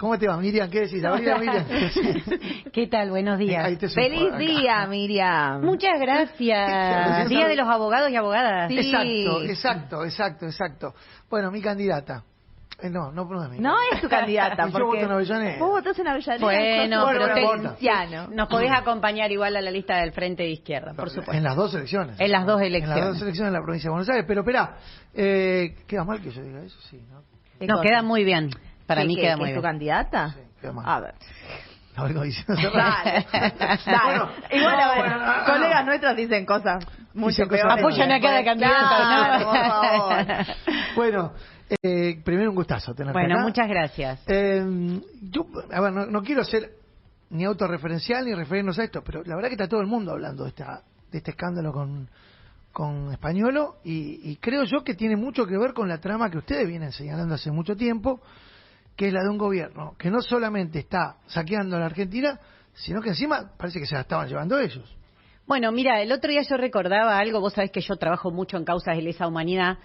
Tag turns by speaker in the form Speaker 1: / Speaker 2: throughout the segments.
Speaker 1: ¿Cómo te va, Miriam? ¿Qué decís? Miriam.
Speaker 2: ¿Qué tal? Buenos días.
Speaker 3: ¡Feliz día, Miriam!
Speaker 2: Muchas gracias. Día de los abogados y abogadas.
Speaker 1: Sí. Exacto. Bueno, mi candidata. No es mi
Speaker 3: No es tu candidata,
Speaker 1: porque... Yo voto en Avellaneda.
Speaker 3: Vos votás en Avellaneda.
Speaker 2: Bueno,
Speaker 3: pero
Speaker 2: nos podés acompañar igual a la lista del Frente de Izquierda, por supuesto.
Speaker 1: En las dos elecciones.
Speaker 2: En las dos elecciones.
Speaker 1: En las dos elecciones en la provincia de Buenos Aires. Pero esperá, ¿queda mal que yo diga eso? Sí, ¿no?
Speaker 2: No, queda muy bien. Para mí queda muy bien.
Speaker 3: ¿Es tu candidata?
Speaker 1: Sí, queda mal.
Speaker 3: A ver.
Speaker 1: No vengo diciendo.
Speaker 3: Dale. Igual, colegas nuestros dicen cosas mucho peores.
Speaker 2: Apoyan a cada candidato,
Speaker 3: por favor.
Speaker 1: Bueno, primero un gustazo tenerte acá.
Speaker 2: Bueno, muchas gracias.
Speaker 1: Yo, a ver, no quiero ser ni autorreferencial ni referirnos a esto, pero la verdad que está todo el mundo hablando de este escándalo con Españolo y creo yo que tiene mucho que ver con la trama que ustedes vienen señalando hace mucho tiempo, que es la de un gobierno que no solamente está saqueando a la Argentina, sino que encima parece que se la estaban llevando ellos.
Speaker 2: Bueno, mira, el otro día yo recordaba algo, vos sabés que yo trabajo mucho en causas de lesa humanidad,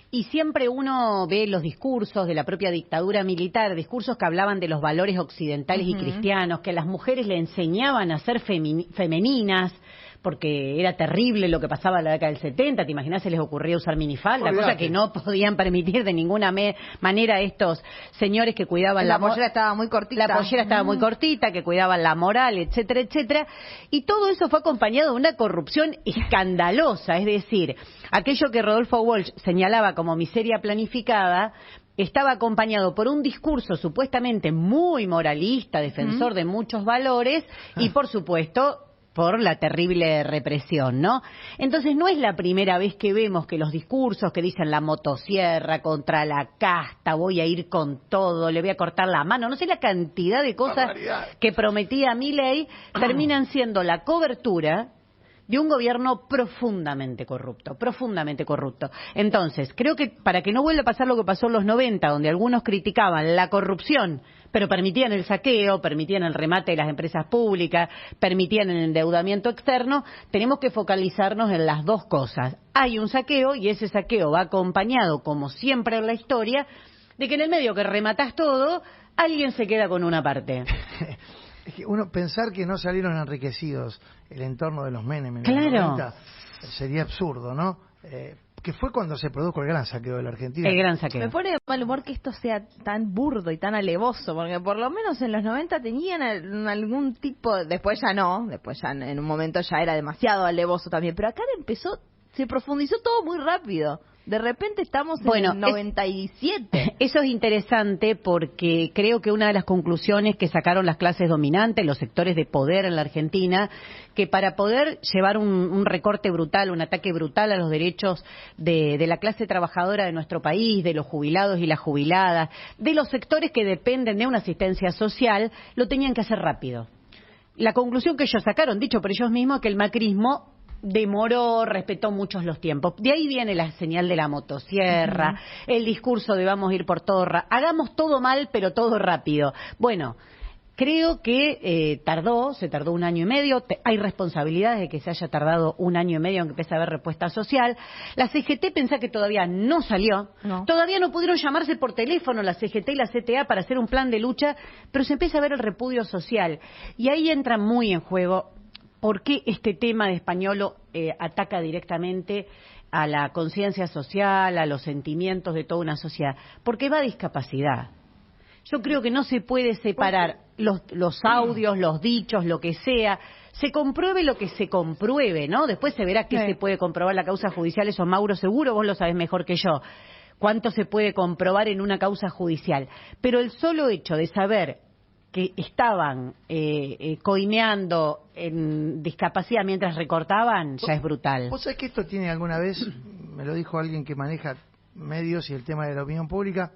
Speaker 2: y siempre uno ve los discursos de la propia dictadura militar, discursos que hablaban de los valores occidentales y cristianos, que a las mujeres le enseñaban a ser femeninas, porque era terrible lo que pasaba en la década del 70, ¿te imaginás? Se les ocurría usar minifalda, cosa que no podían permitir de ninguna manera estos señores que cuidaban
Speaker 3: la pollera estaba muy cortita.
Speaker 2: La pollera estaba muy cortita, que cuidaban la moral, etcétera, etcétera. Y todo eso fue acompañado de una corrupción escandalosa, es decir, aquello que Rodolfo Walsh señalaba como miseria planificada, estaba acompañado por un discurso supuestamente muy moralista, defensor de muchos valores, y por supuesto por la terrible represión, ¿no? Entonces no es la primera vez que vemos que los discursos que dicen la motosierra contra la casta, voy a ir con todo, le voy a cortar la mano, no sé la cantidad de cosas que prometía Milei, terminan siendo la cobertura de un gobierno profundamente corrupto. Entonces, creo que para que no vuelva a pasar lo que pasó en los 90, donde algunos criticaban la corrupción, pero permitían el saqueo, permitían el remate de las empresas públicas, permitían el endeudamiento externo, tenemos que focalizarnos en las dos cosas. Hay un saqueo y ese saqueo va acompañado, como siempre en la historia, de que en el medio que rematás todo, alguien se queda con una parte.
Speaker 1: Es que uno pensar que no salieron enriquecidos el entorno de los Menem en
Speaker 2: claro.
Speaker 1: los 90 sería absurdo, ¿no? Que fue cuando se produjo el gran saqueo de la Argentina.
Speaker 2: El gran saqueo.
Speaker 3: Me pone de mal humor que esto sea tan burdo y tan alevoso, porque por lo menos en los 90 tenían algún tipo, después ya en un momento ya era demasiado alevoso también, pero acá se profundizó todo muy rápido. De repente estamos en el 97.
Speaker 2: Eso es interesante porque creo que una de las conclusiones que sacaron las clases dominantes, los sectores de poder en la Argentina, que para poder llevar un recorte brutal, un ataque brutal a los derechos de la clase trabajadora de nuestro país, de los jubilados y las jubiladas, de los sectores que dependen de una asistencia social, lo tenían que hacer rápido. La conclusión que ellos sacaron, dicho por ellos mismos, que el macrismo demoró, respetó muchos los tiempos. De ahí viene la señal de la motosierra, el discurso de vamos a ir por todo, hagamos todo mal, pero todo rápido. Bueno, creo que se tardó 1 año y medio, hay responsabilidades de que se haya tardado 1 año y medio, aunque empiece a haber respuesta social. La CGT pensá que todavía no salió, todavía no pudieron llamarse por teléfono la CGT y la CTA para hacer un plan de lucha, pero se empieza a ver el repudio social. Y ahí entra muy en juego ¿por qué este tema de Españolo ataca directamente a la conciencia social, a los sentimientos de toda una sociedad? Porque va a discapacidad. Yo creo que no se puede separar los audios, los dichos, lo que sea. Se compruebe lo que se compruebe, ¿no? Después se verá qué se puede comprobar la causa judicial. Eso, Mauro, seguro vos lo sabés mejor que yo. Cuánto se puede comprobar en una causa judicial. Pero el solo hecho de saber que estaban coimeando en discapacidad mientras recortaban, ya es brutal.
Speaker 1: ¿Vos sabés que esto tiene alguna vez, me lo dijo alguien que maneja medios y el tema de la opinión pública,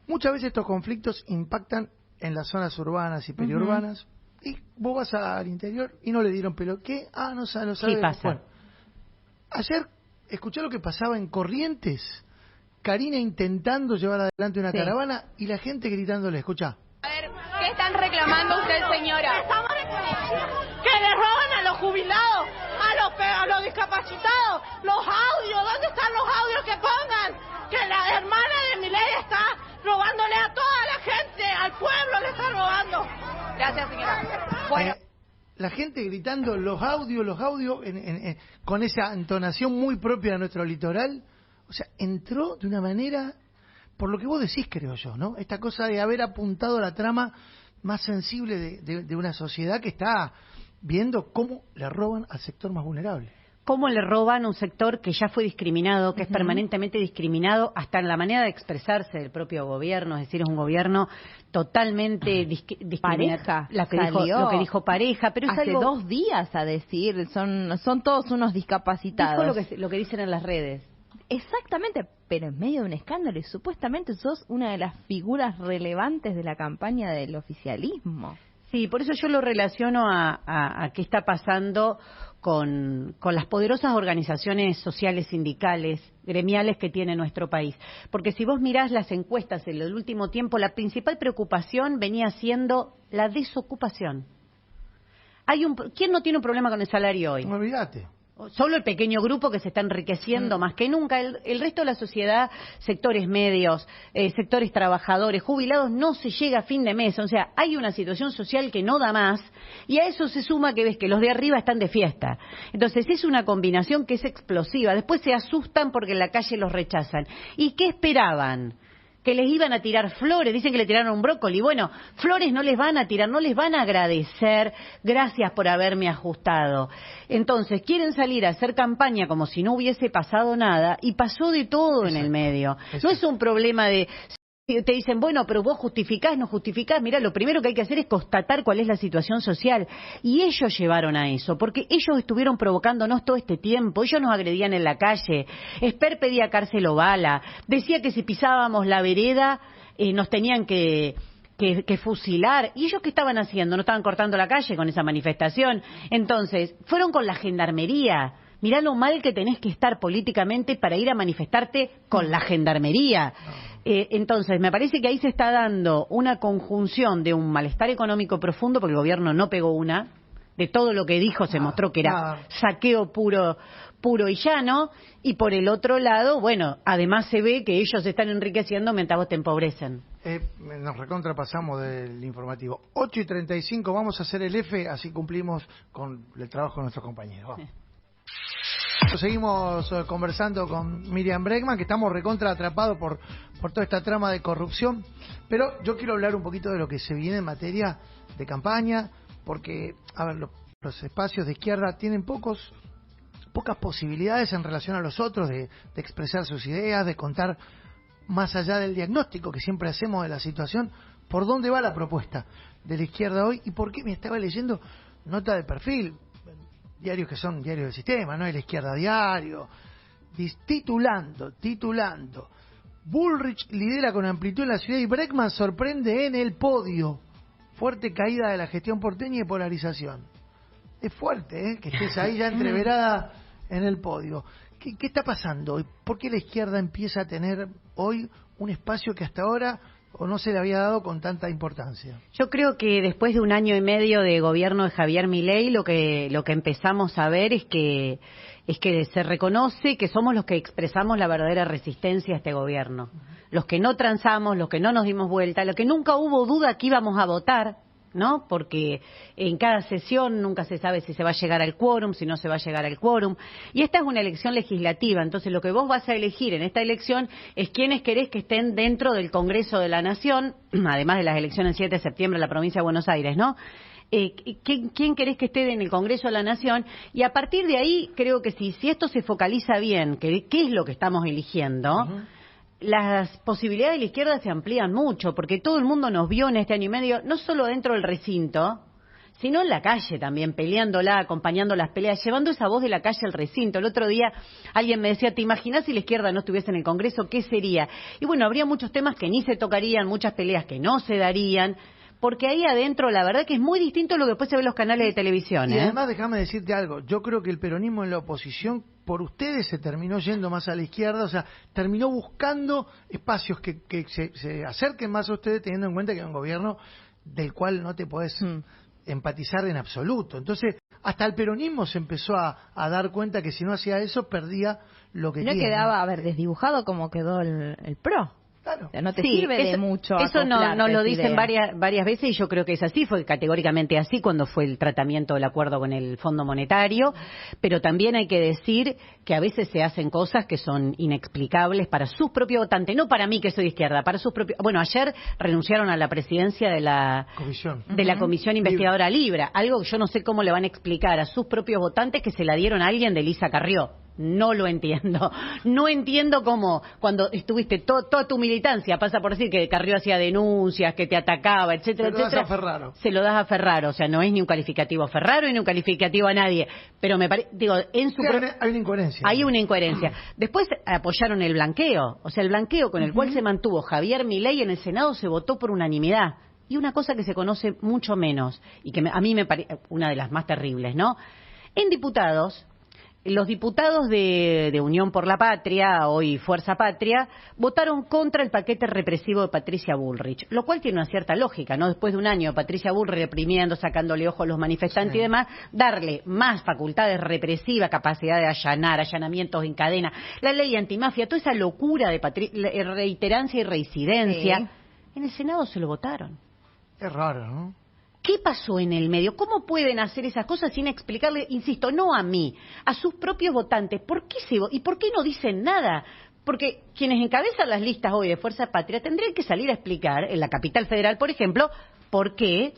Speaker 1: muchas veces estos conflictos impactan en las zonas urbanas y periurbanas, y vos vas al interior y no le dieron pelo. ¿Qué? Ah, no sabe, lo sabe.
Speaker 2: Sí pasa.
Speaker 1: Bueno, ayer escuché lo que pasaba en Corrientes, Karina intentando llevar adelante una caravana y la gente gritándole, escuchá.
Speaker 4: A ver, ¿qué están reclamando usted, señora?
Speaker 5: Que le roban a los jubilados, a los discapacitados, los audios. ¿Dónde están los audios que pongan? Que la hermana de Milei está robándole a toda la gente, al pueblo, le está
Speaker 4: Gracias, señora. Bueno.
Speaker 1: La gente gritando los audios, con esa entonación muy propia de nuestro litoral, o sea, entró de una manera, por lo que vos decís, creo yo, ¿no? Esta cosa de haber apuntado la trama más sensible de una sociedad que está viendo cómo le roban al sector más vulnerable.
Speaker 2: Cómo le roban a un sector que ya fue discriminado, que es permanentemente discriminado, hasta en la manera de expresarse del propio gobierno, es decir, es un gobierno totalmente
Speaker 3: Pareja,
Speaker 2: lo que dijo Pareja, pero es
Speaker 3: hace
Speaker 2: algo,
Speaker 3: 2 días a decir, son todos unos discapacitados.
Speaker 2: dijo lo que dicen en las redes.
Speaker 3: Exactamente, pero en medio de un escándalo y supuestamente sos una de las figuras relevantes de la campaña del oficialismo.
Speaker 2: Sí, por eso yo lo relaciono a qué está pasando con las poderosas organizaciones sociales, sindicales, gremiales que tiene nuestro país. Porque si vos mirás las encuestas en el último tiempo, la principal preocupación venía siendo la desocupación. ¿Quién no tiene un problema con el salario hoy?
Speaker 1: No olvidate.
Speaker 2: Solo el pequeño grupo que se está enriqueciendo más que nunca. El resto de la sociedad, sectores medios, sectores trabajadores, jubilados, no se llega a fin de mes. O sea, hay una situación social que no da más y a eso se suma que ves que los de arriba están de fiesta. Entonces es una combinación que es explosiva. Después se asustan porque en la calle los rechazan. ¿Y qué esperaban? Que les iban a tirar flores, dicen que le tiraron un brócoli. Bueno, flores no les van a tirar, no les van a agradecer, gracias por haberme ajustado. Entonces, quieren salir a hacer campaña como si no hubiese pasado nada, y pasó de todo en el medio. No es un problema de... Te dicen, bueno, pero vos justificás, no justificás. Mirá, lo primero que hay que hacer es constatar cuál es la situación social. Y ellos llevaron a eso, porque ellos estuvieron provocándonos todo este tiempo. Ellos nos agredían en la calle. Esper pedía cárcel o bala. Decía que si pisábamos la vereda nos tenían que fusilar. ¿Y ellos qué estaban haciendo? ¿No estaban cortando la calle con esa manifestación? Entonces, fueron con la gendarmería. Mirá lo mal que tenés que estar políticamente para ir a manifestarte con la gendarmería. Entonces, me parece que ahí se está dando una conjunción de un malestar económico profundo, porque el gobierno no pegó una, de todo lo que dijo se mostró que era saqueo puro y llano, y por el otro lado, bueno, además se ve que ellos se están enriqueciendo mientras vos te empobrecen.
Speaker 1: Nos recontrapasamos del informativo. 8:35, vamos a hacer el F, así cumplimos con el trabajo de nuestros compañeros. Vamos. Seguimos conversando con Miriam Bregman, que estamos recontra atrapados por toda esta trama de corrupción, pero yo quiero hablar un poquito de lo que se viene en materia de campaña, porque, a ver, los espacios de izquierda tienen pocas posibilidades en relación a los otros de expresar sus ideas, de contar más allá del diagnóstico que siempre hacemos de la situación, por dónde va la propuesta de la izquierda hoy y por qué. Me estaba leyendo nota de Perfil, diarios que son diarios del sistema, ¿no? Y la Izquierda Diario, titulando, Bullrich lidera con amplitud en la ciudad y Bregman sorprende en el podio. Fuerte caída de la gestión porteña y polarización. Es fuerte, que estés ahí ya entreverada en el podio. ¿Qué está pasando hoy? ¿Por qué la izquierda empieza a tener hoy un espacio que hasta ahora o no se le había dado con tanta importancia?
Speaker 2: Yo creo que después de 1 año y medio de gobierno de Javier Milei, lo que empezamos a ver es que se reconoce que somos los que expresamos la verdadera resistencia a este gobierno. Los que no transamos, los que no nos dimos vuelta, los que nunca hubo duda que íbamos a votar, ¿no? Porque en cada sesión nunca se sabe si se va a llegar al quórum, si no se va a llegar al quórum. Y esta es una elección legislativa, entonces lo que vos vas a elegir en esta elección es quiénes querés que estén dentro del Congreso de la Nación, además de las elecciones el 7 de septiembre en la provincia de Buenos Aires, ¿no? ¿Quién querés que esté en el Congreso de la Nación? Y a partir de ahí, creo que si esto se focaliza bien, qué es lo que estamos eligiendo, las posibilidades de la izquierda se amplían mucho, porque todo el mundo nos vio en este año y medio, no solo dentro del recinto, sino en la calle también, peleándola, acompañando las peleas, llevando esa voz de la calle al recinto. El otro día alguien me decía, ¿te imaginas si la izquierda no estuviese en el Congreso? ¿Qué sería? Y bueno, habría muchos temas que ni se tocarían, muchas peleas que no se darían, porque ahí adentro la verdad que es muy distinto a lo que después se ve en los canales de televisión.
Speaker 1: Y además, déjame decirte algo, yo creo que el peronismo en la oposición, por ustedes se terminó yendo más a la izquierda, o sea, terminó buscando espacios que se acerquen más a ustedes, teniendo en cuenta que es un gobierno del cual no te podés empatizar en absoluto. Entonces, hasta el peronismo se empezó a dar cuenta que si no hacía eso, perdía lo que tiene.
Speaker 3: No quedaba, a ver, desdibujado como quedó el PRO.
Speaker 1: Claro.
Speaker 3: O sea, no te
Speaker 2: Sí,
Speaker 3: sirve de
Speaker 2: eso,
Speaker 3: mucho.
Speaker 2: Eso nos
Speaker 3: acoplarte
Speaker 2: lo
Speaker 3: a esa
Speaker 2: dicen
Speaker 3: idea.
Speaker 2: varias veces y yo creo que es así, fue categóricamente así cuando fue el tratamiento del acuerdo con el Fondo Monetario, pero también hay que decir que a veces se hacen cosas que son inexplicables para sus propios votantes, no para mí que soy de izquierda, para sus propios... Bueno, ayer renunciaron a la presidencia de la Comisión Investigadora Libra, algo que yo no sé cómo le van a explicar a sus propios votantes que se la dieron a alguien de Elisa Carrió. No lo entiendo. No entiendo cómo, cuando estuviste toda tu militancia, pasa por decir que Carrió hacía denuncias, que te atacaba, etcétera, etcétera.
Speaker 1: Se lo das a Ferraro.
Speaker 2: Se lo das a Ferraro. O sea, no es ni un calificativo a Ferraro ni un calificativo a nadie. Pero me parece, digo, en su...
Speaker 1: Sí, hay una incoherencia.
Speaker 2: Hay una incoherencia. Después apoyaron el blanqueo. O sea, el blanqueo con el cual se mantuvo Javier Milei en el Senado se votó por unanimidad. Y una cosa que se conoce mucho menos, y que a mí me parece una de las más terribles, ¿no? En diputados... Los diputados de Unión por la Patria, hoy Fuerza Patria, votaron contra el paquete represivo de Patricia Bullrich, lo cual tiene una cierta lógica, ¿no? Después de un año Patricia Bullrich reprimiendo, sacándole ojo a los manifestantes y demás, darle más facultades represivas, capacidad de allanamientos en cadena, la ley antimafia, toda esa locura de reiterancia y reincidencia, en el Senado se lo votaron.
Speaker 1: Es raro, ¿no?
Speaker 2: ¿Qué pasó en el medio? ¿Cómo pueden hacer esas cosas sin explicarle, insisto, no a mí, a sus propios votantes? ¿Por qué y por qué no dicen nada? Porque quienes encabezan las listas hoy de Fuerza Patria tendrían que salir a explicar, en la capital federal, por ejemplo, por qué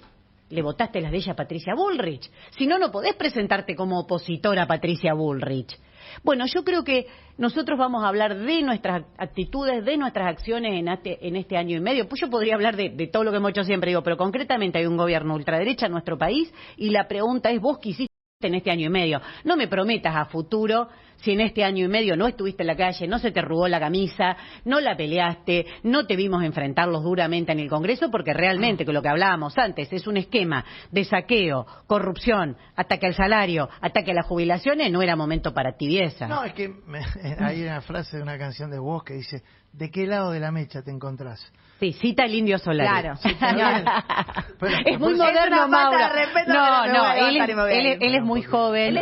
Speaker 2: le votaste las de ella a Patricia Bullrich. Si no, no podés presentarte como opositora a Patricia Bullrich. Bueno, yo creo que nosotros vamos a hablar de nuestras actitudes, de nuestras acciones en este año y medio. Pues yo podría hablar de todo lo que hemos hecho siempre, digo, pero concretamente hay un gobierno ultraderecha en nuestro país y la pregunta es, ¿vos qué hiciste en este año y medio? No me prometas a futuro si en este año y medio no estuviste en la calle, no se te arrugó la camisa, no la peleaste, no te vimos enfrentarlos duramente en el Congreso, porque realmente, que lo que hablábamos antes, es un esquema de saqueo, corrupción, ataque al salario, ataque a las jubilaciones, no era momento para tibieza.
Speaker 1: No, es que hay una frase de una canción de Woz que dice, ¿de qué lado de la mecha te encontrás?
Speaker 2: Sí, cita el Indio Solari.
Speaker 3: Claro.
Speaker 1: Sí, está bien.
Speaker 2: Es muy
Speaker 1: por-
Speaker 2: moderno, Mauro. No,
Speaker 3: él
Speaker 2: él es muy joven.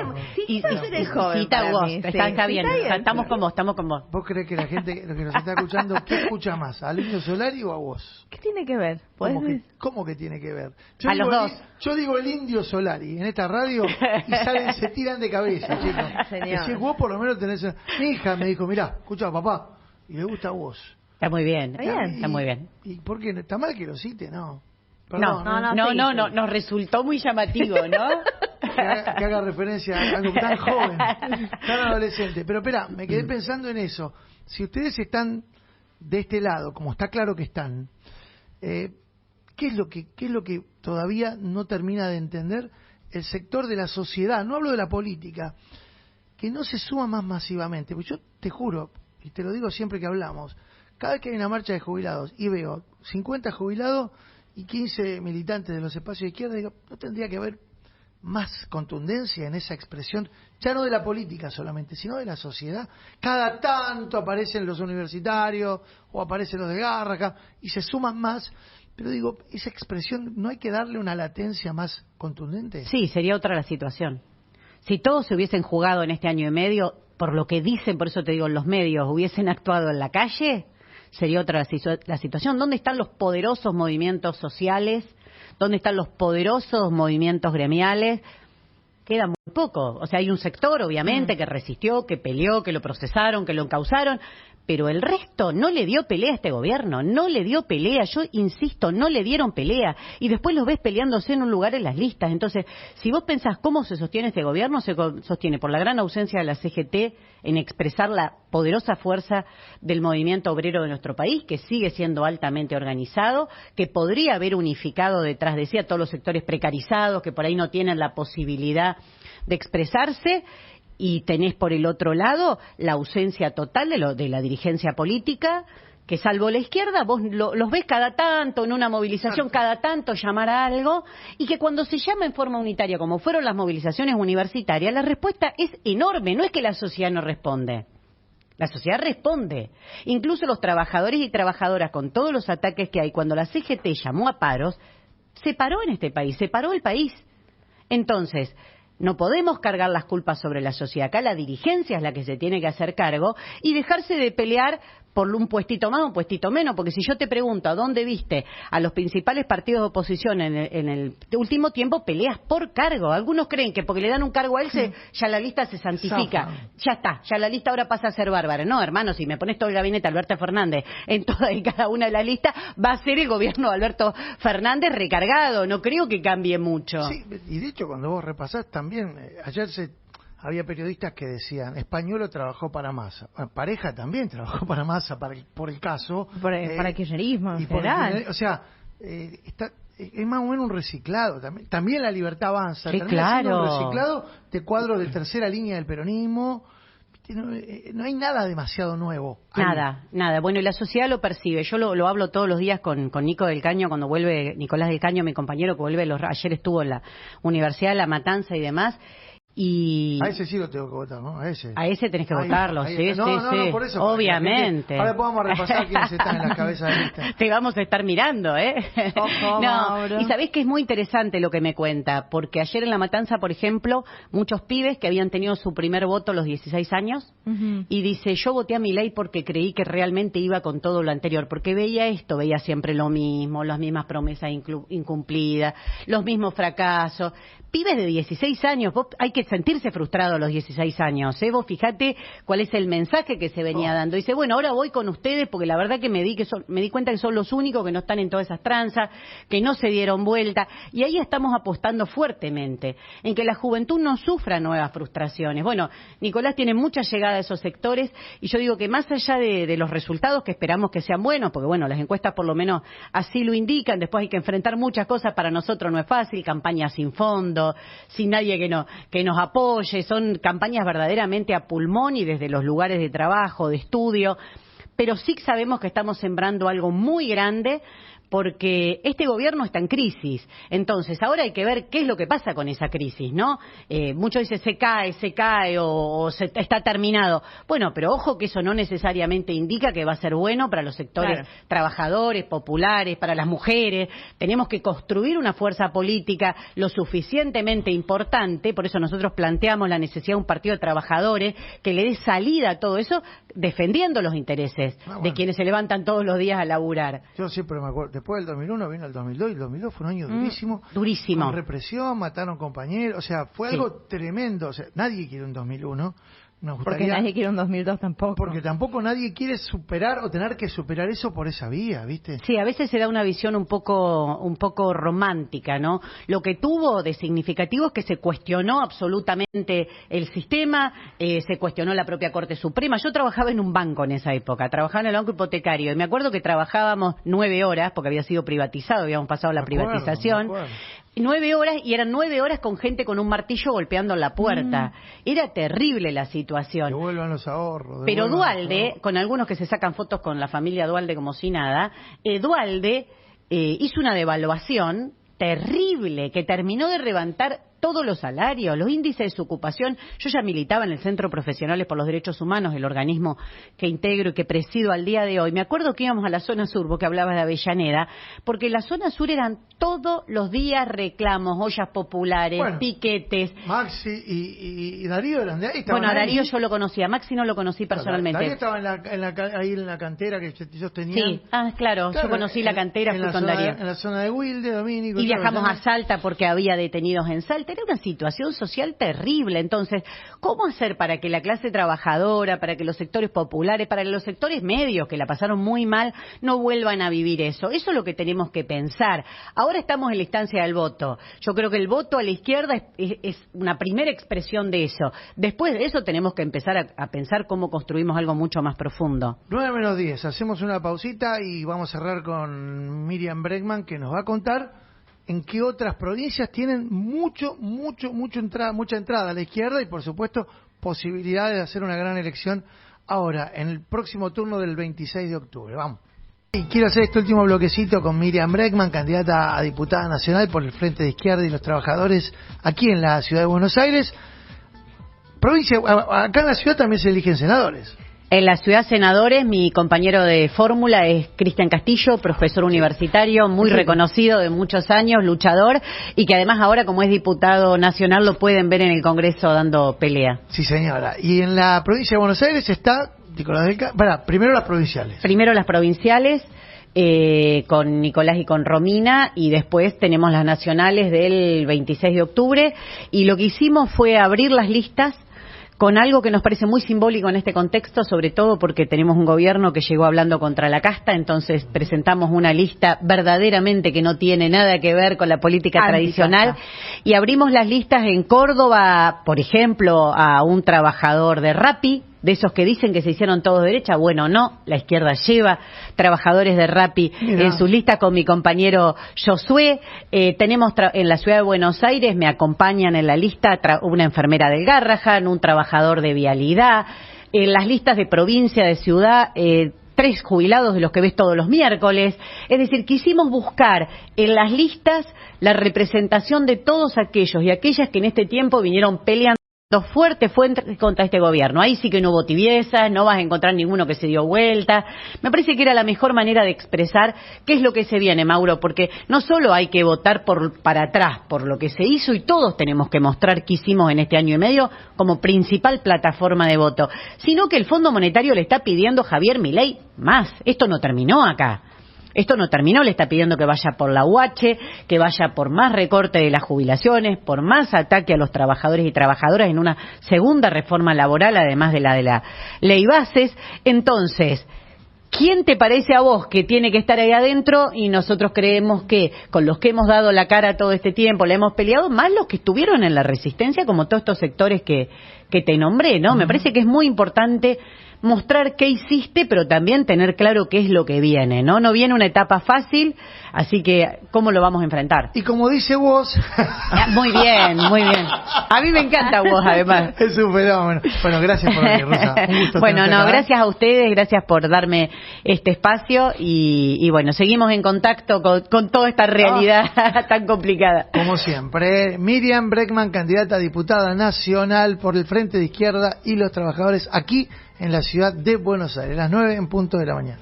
Speaker 3: Sí, es joven
Speaker 2: Cita
Speaker 3: para
Speaker 2: vos,
Speaker 3: mí, sí.
Speaker 2: está bien.
Speaker 3: Está bien.
Speaker 2: Estamos con vos.
Speaker 1: ¿Vos creés que la gente que nos está escuchando, qué escucha más? ¿Al Indio Solari o a vos?
Speaker 3: ¿Qué tiene que ver?
Speaker 1: ¿Cómo que tiene que ver?
Speaker 2: A los dos.
Speaker 1: Yo digo el Indio Solari en esta radio y se tiran de cabeza, chicos.
Speaker 3: Señor.
Speaker 1: Si vos por lo menos tenés... Mi hija me dijo, mirá, escucha papá, y le gusta a vos.
Speaker 2: Está muy bien.
Speaker 3: Está bien.
Speaker 2: Está muy bien.
Speaker 1: ¿Y por qué? ¿Está mal que lo cite? No.
Speaker 2: No,
Speaker 1: Perdón,
Speaker 2: nos resultó muy llamativo, ¿no?
Speaker 1: que haga referencia a algo tan joven, tan adolescente. Pero espera, me quedé pensando en eso. Si ustedes están de este lado, como está claro que están, ¿qué es lo que todavía no termina de entender el sector de la sociedad? No hablo de la política, que no se suma más masivamente. Porque yo te juro, y te lo digo siempre que hablamos, cada vez que hay una marcha de jubilados y veo 50 jubilados y 15 militantes de los espacios de izquierda, digo, ¿no tendría que haber más contundencia en esa expresión, ya no de la política solamente, sino de la sociedad? Cada tanto aparecen los universitarios o aparecen los de Garrahan y se suman más, pero digo, esa expresión, ¿no hay que darle una latencia más contundente?
Speaker 2: Sí, sería otra la situación. Si todos se hubiesen jugado en este año y medio, por lo que dicen, por eso te digo, los medios hubiesen actuado en la calle, sería otra la situación. ¿Dónde están los poderosos movimientos sociales? ¿Dónde están los poderosos movimientos gremiales? Queda muy poco. O sea, hay un sector, obviamente, que resistió, que peleó, que lo procesaron, que lo encausaron, pero el resto no le dio pelea a este gobierno, no le dio pelea, yo insisto, no le dieron pelea, y después los ves peleándose en un lugar en las listas. Entonces, si vos pensás cómo se sostiene este gobierno, se sostiene por la gran ausencia de la CGT en expresar la poderosa fuerza del movimiento obrero de nuestro país, que sigue siendo altamente organizado, que podría haber unificado detrás de sí a todos los sectores precarizados, que por ahí no tienen la posibilidad de expresarse. Y tenés por el otro lado la ausencia total de la dirigencia política, que salvo la izquierda, vos los ves cada tanto en una movilización, cada tanto llamar a algo, y que cuando se llama en forma unitaria, como fueron las movilizaciones universitarias, la respuesta es enorme. No es que la sociedad no responde. La sociedad responde. Incluso los trabajadores y trabajadoras, con todos los ataques que hay, cuando la CGT llamó a paros, se paró en este país, se paró el país. Entonces, no podemos cargar las culpas sobre la sociedad. Acá la dirigencia es la que se tiene que hacer cargo y dejarse de pelear por un puestito más o un puestito menos, porque si yo te pregunto a dónde viste a los principales partidos de oposición en el último tiempo, peleas por cargo. Algunos creen que porque le dan un cargo a él, ya la lista se santifica. Ya está, ya la lista ahora pasa a ser bárbara. No, hermano, si me pones todo el gabinete Alberto Fernández en toda y cada una de las listas, va a ser el gobierno de Alberto Fernández recargado. No creo que cambie mucho.
Speaker 1: Sí, y de hecho, cuando vos repasás también, ayer había periodistas que decían, Españolo trabajó para Massa. Bueno, Pareja también trabajó para Massa, por el caso.
Speaker 3: Para el kirchnerismo en
Speaker 1: y
Speaker 3: general.
Speaker 1: O sea, es más o menos un reciclado. También la Libertad Avanza.
Speaker 2: Sí,
Speaker 1: termina
Speaker 2: claro.
Speaker 1: siendo un reciclado de cuadros de tercera línea del peronismo. No hay nada demasiado nuevo.
Speaker 2: Nada. Bueno, y la sociedad lo percibe. Yo lo hablo todos los días con Nico del Caño, cuando vuelve, Nicolás del Caño, mi compañero, que vuelve, ayer estuvo en la Universidad de La Matanza y demás. Y
Speaker 1: a ese sí lo tengo que votar, ¿no? A ese
Speaker 2: tenés que votarlo, sí.
Speaker 1: No, por eso.
Speaker 2: Obviamente.
Speaker 1: Ahora vamos a repasar quiénes están en la cabeza de lista.
Speaker 2: Te vamos a estar mirando, ¿eh? No, y sabés que es muy interesante lo que me cuenta, porque ayer en La Matanza, por ejemplo, muchos pibes que habían tenido su primer voto a los 16 años, y dice, yo voté a Milei porque creí que realmente iba con todo lo anterior, porque veía siempre lo mismo, las mismas promesas incumplidas, los mismos fracasos. Pibes de 16 años, hay que sentirse frustrado a los 16 años, ¿eh? Vos fijate cuál es el mensaje que se venía dando. Dice, bueno, ahora voy con ustedes porque la verdad que me di cuenta que son los únicos que no están en todas esas tranzas, que no se dieron vuelta, y ahí estamos apostando fuertemente en que la juventud no sufra nuevas frustraciones. Bueno, Nicolás tiene mucha llegada a esos sectores, y yo digo que más allá de los resultados, que esperamos que sean buenos, porque bueno, las encuestas por lo menos así lo indican, después hay que enfrentar muchas cosas, para nosotros no es fácil, campañas sin fondo, sin nadie que nos apoye, son campañas verdaderamente a pulmón y desde los lugares de trabajo, de estudio, pero sí sabemos que estamos sembrando algo muy grande, porque este gobierno está en crisis. Entonces, ahora hay que ver qué es lo que pasa con esa crisis, ¿no? Muchos dicen se cae o está terminado. Bueno, pero ojo que eso no necesariamente indica que va a ser bueno para los sectores trabajadores, populares, para las mujeres. Tenemos que construir una fuerza política lo suficientemente importante, por eso nosotros planteamos la necesidad de un partido de trabajadores que le dé salida a todo eso, defendiendo los intereses de quienes se levantan todos los días a laburar.
Speaker 1: Yo siempre me acuerdo, después del 2001 vino el 2002, y el 2002 fue un año durísimo.
Speaker 2: Durísimo.
Speaker 1: Con represión, mataron compañeros, o sea, fue algo tremendo. O sea, nadie quiere un 2001.
Speaker 3: Porque nadie quiere un 2002 tampoco.
Speaker 1: Porque tampoco nadie quiere superar o tener que superar eso por esa vía, ¿viste?
Speaker 2: Sí, a veces se da una visión un poco romántica, ¿no? Lo que tuvo de significativo es que se cuestionó absolutamente el sistema, se cuestionó la propia Corte Suprema. Yo trabajaba en un banco en esa época, trabajaba en el banco hipotecario, y me acuerdo que trabajábamos 9 horas, porque había sido privatizado, habíamos pasado la privatización. 9 horas, y eran 9 horas con gente con un martillo golpeando en la puerta. Era terrible la situación.
Speaker 1: Devuelvan los ahorros.
Speaker 2: Pero Duhalde, con algunos que se sacan fotos con la familia Duhalde como si nada, Duhalde hizo una devaluación terrible que terminó de levantar todos los salarios, los índices de desocupación. Yo ya militaba en el Centro Profesionales por los Derechos Humanos, el organismo que integro y que presido al día de hoy. Me acuerdo que íbamos a la zona sur, vos que hablabas de Avellaneda, porque en la zona sur eran todos los días reclamos, ollas populares, piquetes.
Speaker 1: Maxi y Darío eran de ahí.
Speaker 2: Bueno, a Darío yo lo conocía, Maxi no lo conocí personalmente.
Speaker 1: Darío estaba ahí en la cantera que ellos tenían.
Speaker 2: Sí, claro, yo conocí la cantera, fui con Darío.
Speaker 1: En la zona de Wilde, Domínico.
Speaker 2: Y viajamos a Salta porque había detenidos en Salta. Era una situación social terrible. Entonces, ¿cómo hacer para que la clase trabajadora, para que los sectores populares, para que los sectores medios que la pasaron muy mal, no vuelvan a vivir eso? Eso es lo que tenemos que pensar. Ahora estamos en la instancia del voto. Yo creo que el voto a la izquierda es una primera expresión de eso. Después de eso tenemos que empezar a pensar cómo construimos algo mucho más profundo.
Speaker 1: 9:10. Hacemos una pausita y vamos a cerrar con Miriam Bregman, que nos va a contar en qué otras provincias tienen mucha entrada a la izquierda y, por supuesto, posibilidades de hacer una gran elección ahora, en el próximo turno del 26 de octubre. Vamos. Y quiero hacer este último bloquecito con Miriam Bregman, candidata a diputada nacional por el Frente de Izquierda y los Trabajadores aquí en la ciudad de Buenos Aires. Provincia, acá en la ciudad también se eligen senadores.
Speaker 2: En la ciudad senadores, mi compañero de fórmula es Cristian Castillo, profesor universitario, muy reconocido de muchos años, luchador, y que además ahora, como es diputado nacional, lo pueden ver en el Congreso dando pelea.
Speaker 1: Sí, señora. Y en la provincia de Buenos Aires está Nicolás del primero las provinciales.
Speaker 2: Primero las provinciales, con Nicolás y con Romina, y después tenemos las nacionales del 26 de octubre, y lo que hicimos fue abrir las listas con algo que nos parece muy simbólico en este contexto, sobre todo porque tenemos un gobierno que llegó hablando contra la casta, entonces presentamos una lista verdaderamente que no tiene nada que ver con la política tradicional, y abrimos las listas en Córdoba, por ejemplo, a un trabajador de Rappi, de esos que dicen que se hicieron todos de derecha. Bueno, no, la izquierda lleva trabajadores de Rappi en sus listas con mi compañero Josué. Tenemos en la ciudad de Buenos Aires, me acompañan en la lista una enfermera del Garrahan, un trabajador de Vialidad. En las listas de provincia, de ciudad, 3 jubilados de los que ves todos los miércoles. Es decir, quisimos buscar en las listas la representación de todos aquellos y aquellas que en este tiempo vinieron peleando fuerte contra este gobierno. Ahí sí que no hubo tibiezas, no vas a encontrar ninguno que se dio vuelta. Me parece que era la mejor manera de expresar qué es lo que se viene, Mauro, porque no solo hay que votar para atrás por lo que se hizo, y todos tenemos que mostrar qué hicimos en este año y medio como principal plataforma de voto, sino que el Fondo Monetario le está pidiendo a Javier Milei más. Esto no terminó acá. Esto no terminó, le está pidiendo que vaya por la UH, que vaya por más recorte de las jubilaciones, por más ataque a los trabajadores y trabajadoras en una segunda reforma laboral, además de la ley bases. Entonces, ¿quién te parece a vos que tiene que estar ahí adentro? Y nosotros creemos que con los que hemos dado la cara todo este tiempo, le hemos peleado, más los que estuvieron en la resistencia, como todos estos sectores que te nombré, ¿no? Me parece que es muy importante mostrar qué hiciste, pero también tener claro qué es lo que viene, ¿no? No viene una etapa fácil, así que ¿cómo lo vamos a enfrentar?
Speaker 1: Y como dice vos...
Speaker 2: Muy bien, muy bien. A mí me encanta vos, además.
Speaker 1: Es un fenómeno. Bueno, gracias por venir, Rosa. Un gusto.
Speaker 2: Bueno, no, gracias a ustedes, gracias por darme este espacio, y bueno, seguimos en contacto con toda esta realidad tan complicada.
Speaker 1: Como siempre, Miriam Bregman, candidata a diputada nacional por el Frente de Izquierda y los Trabajadores, aquí en la ciudad de Buenos Aires, las 9 en punto de la mañana.